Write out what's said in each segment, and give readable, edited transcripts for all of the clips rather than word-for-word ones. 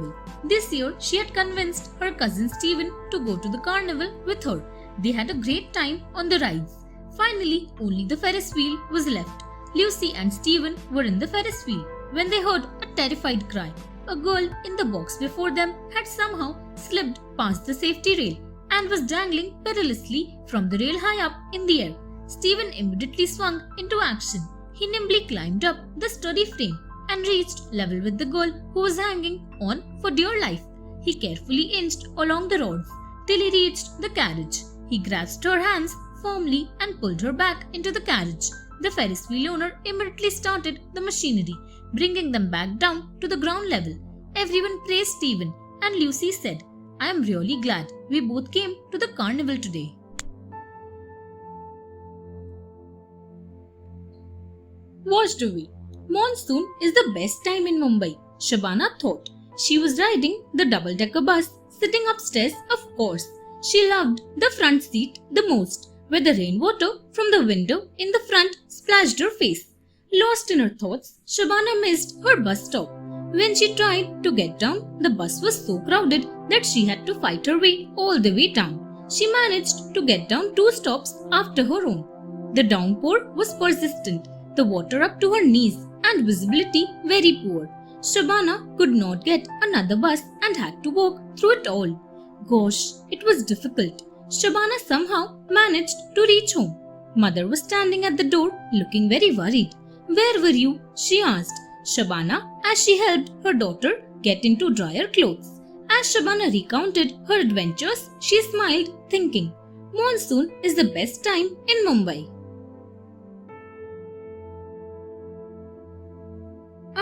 carnival. This year, she had convinced her cousin Stephen to go to the carnival with her. They had a great time on the rides. Finally, only the Ferris wheel was left. Lucy and Stephen were in the Ferris wheel when they heard a terrified cry. A girl in the box before them had somehow slipped past the safety rail and was dangling perilously from the rail high up in the air. Stephen immediately swung into action. He nimbly climbed up the sturdy frame and reached level with the girl who was hanging on for dear life. He carefully inched along the rods till he reached the carriage. He grasped her hands firmly and pulled her back into the carriage. The Ferris wheel owner immediately started the machinery, bringing them back down to the ground level. Everyone praised Stephen, and Lucy said, "I am really glad we both came to the carnival today." Watched away. Monsoon is the best time in Mumbai, Shabana thought. She was riding the double-decker bus, sitting upstairs, of course. She loved the front seat the most, where the rainwater from the window in the front splashed her face. Lost in her thoughts, Shabana missed her bus stop. When she tried to get down, the bus was so crowded that she had to fight her way all the way down. She managed to get down 2 stops after her own. The downpour was persistent, the water up to her knees and visibility very poor. Shabana could not get another bus and had to walk through it all. Gosh, it was difficult. Shabana somehow managed to reach home. Mother was standing at the door looking very worried. "Where were you?" she asked Shabana as she helped her daughter get into drier clothes. As Shabana recounted her adventures, she smiled, thinking, "Monsoon is the best time in Mumbai."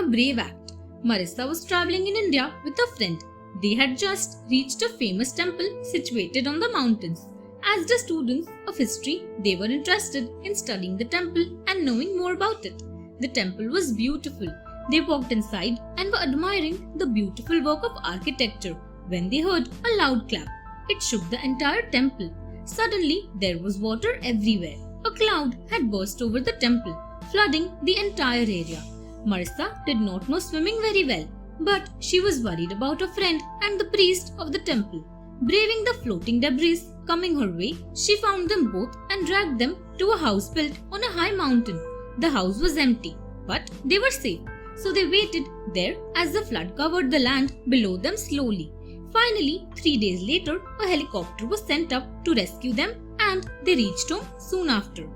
A brave act. Marissa was traveling in India with a friend. They had just reached a famous temple situated on the mountains. As the students of history, they were interested in studying the temple and knowing more about it. The temple was beautiful. They walked inside and were admiring the beautiful work of architecture when they heard a loud clap. It shook the entire temple. Suddenly, there was water everywhere. A cloud had burst over the temple, flooding the entire area. Marissa did not know swimming very well, but she was worried about her friend and the priest of the temple. Braving the floating debris coming her way, she found them both and dragged them to a house built on a high mountain. The house was empty, but they were safe, so they waited there as the flood covered the land below them slowly. Finally, 3 days later, a helicopter was sent up to rescue them and they reached home soon after.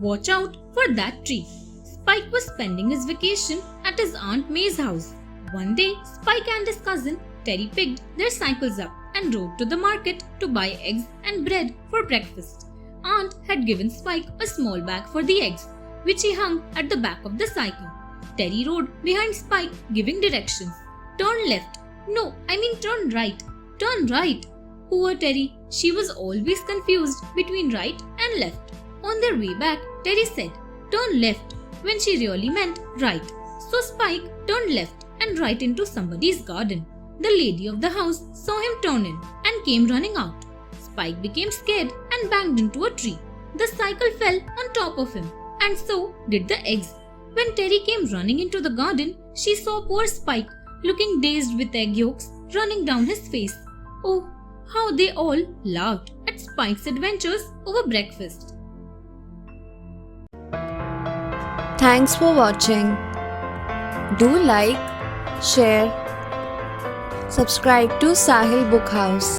Watch out for that tree. Spike was spending his vacation at his Aunt May's house. One day, Spike and his cousin Terry picked their cycles up and rode to the market to buy eggs and bread for breakfast. Aunt had given Spike a small bag for the eggs, which he hung at the back of the cycle. Terry rode behind Spike, giving directions. "Turn left. No, I mean turn right. Turn right." Poor Terry, she was always confused between right and left. On their way back, Terry said, "Turn left," when she really meant right. So Spike turned left and right into somebody's garden. The lady of the house saw him turn in and came running out. Spike became scared and banged into a tree. The cycle fell on top of him, and so did the eggs. When Terry came running into the garden, she saw poor Spike looking dazed with egg yolks running down his face. Oh, how they all laughed at Spike's adventures over breakfast. Thanks for watching. Do like, share, subscribe to Sahil Book House.